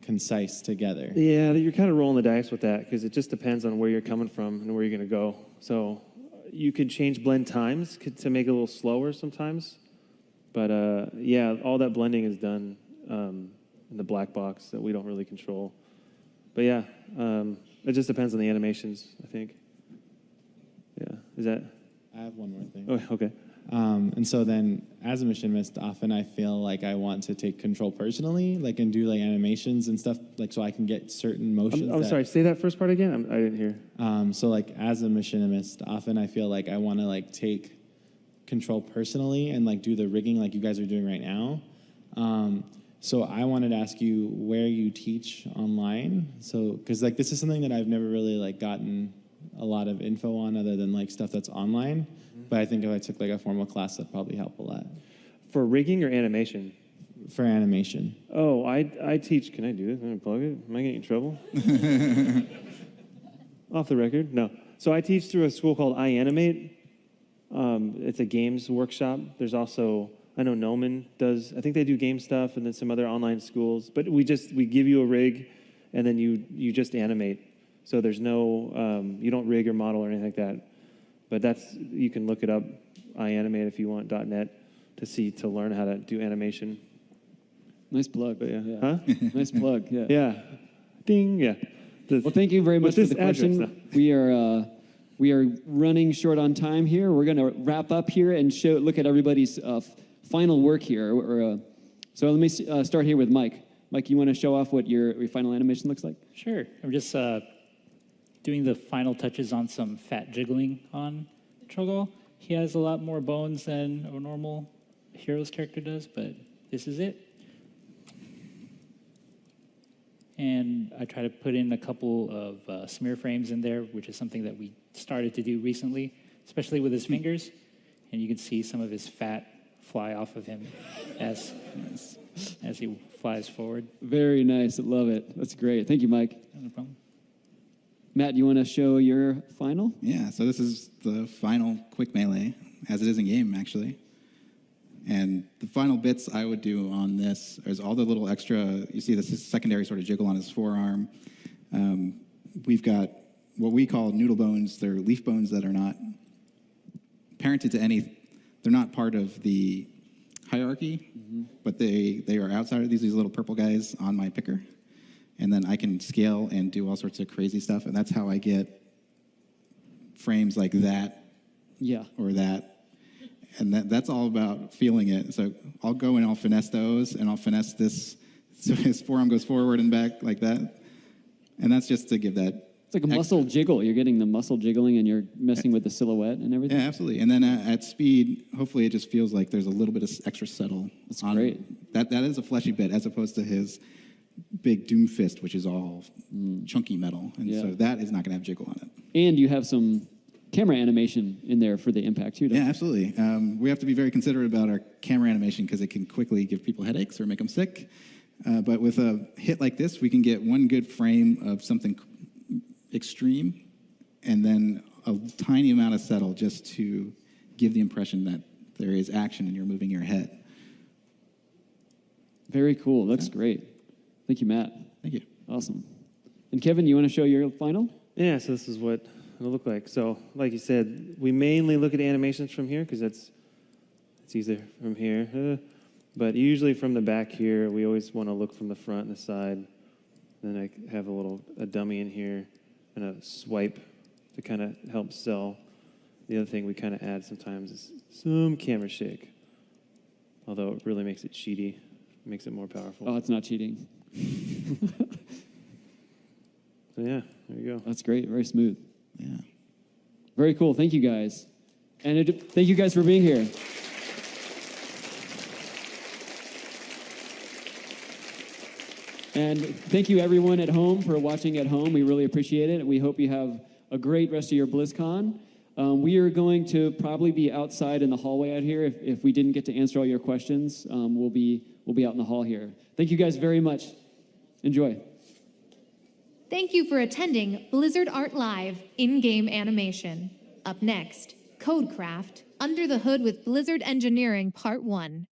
concise together. Yeah, you're kind of rolling the dice with that because it just depends on where you're coming from and where you're going to go. So you could change blend times to make it a little slower sometimes. But yeah, all that blending is done in the black box that we don't really control. But yeah, it just depends on the animations, I think. Yeah, is that? I have one more thing. Oh, okay. And so then, as a machinist, often I feel like I want to take control personally, and do animations and stuff, so I can get certain motions. I'm sorry. Say that first part again. I didn't hear. So as a machinist, often I feel like I want to take control personally and do the rigging like you guys are doing right now. So I wanted to ask you where you teach online. So because this is something that I've never really gotten a lot of info on other than stuff that's online. But I think if I took a formal class, that'd probably help a lot. For rigging or animation? For animation. Oh, I teach. Can I do this? Can I plug it? Am I getting in trouble? Off the record? No. So I teach through a school called iAnimate. It's a games workshop. There's also, I know Noman does, I think they do game stuff and then some other online schools. But we give you a rig and then you just animate. So there's no, you don't rig or model or anything like that. But you can look it up, iAnimate if you want, .net, to learn how to do animation. Nice plug. But yeah. Huh? Nice plug, yeah. Yeah. Ding, yeah. Well, thank you very much for the question. We are running short on time here. We're going to wrap up here and look at everybody's final work here. So let me start here with Mike. Mike, you want to show off what your final animation looks like? Sure. I'm just doing the final touches on some fat jiggling on Cho'Gall. He has a lot more bones than a normal hero's character does, but this is it. And I try to put in a couple of smear frames in there, which is something that we started to do recently, especially with his fingers. And you can see some of his fat fly off of him as he flies forward. Very nice. I love it. That's great. Thank you, Mike. No problem. Matt, do you want to show your final? Yeah, so this is the final quick melee, as it is in game, actually. And the final bits I would do on this is all the little extra, you see this secondary sort of jiggle on his forearm. We've got what we call noodle bones. They're leaf bones that are not parented to they're not part of the hierarchy, but they are outside of these little purple guys on my picker. And then I can scale and do all sorts of crazy stuff, and that's how I get frames like that, or that. And that's all about feeling it. So I'll go and I'll finesse those, and I'll finesse this so his forearm goes forward and back like that. And that's just to give that. It's like a muscle jiggle. You're getting the muscle jiggling, and you're messing with the silhouette and everything. Yeah, absolutely. And then at speed, hopefully it just feels like there's a little bit of extra settle. That's great. That is a fleshy bit, as opposed to his big doom fist, which is all chunky metal. And so that is not going to have jiggle on it. And you have some camera animation in there for the impact too. Yeah, absolutely. We have to be very considerate about our camera animation because it can quickly give people headaches or make them sick. But with a hit like this, we can get one good frame of something extreme and then a tiny amount of settle just to give the impression that there is action and you're moving your head. Very cool. That's great. Thank you, Matt. Thank you. Awesome. And Kevin, you want to show your final? Yeah, so this is what it'll look like. So, like you said, we mainly look at animations from here because it's easier from here. But usually from the back here, we always want to look from the front and the side. Then I have a dummy in here and a swipe to kind of help sell. The other thing we kind of add sometimes is some camera shake. Although it really makes it cheaty, makes it more powerful. Oh, it's not cheating. So yeah, there you go. That's great. Very smooth. Yeah. Very cool. Thank you guys. And thank you guys for being here. And thank you everyone at home for watching at home. We really appreciate it. We hope you have a great rest of your BlizzCon. We are going to probably be outside in the hallway out here. If we didn't get to answer all your questions, we'll be out in the hall here. Thank you guys very much. Enjoy. Thank you for attending Blizzard Art Live in-game animation. Up next, Codecraft, Under the Hood with Blizzard Engineering Part 1.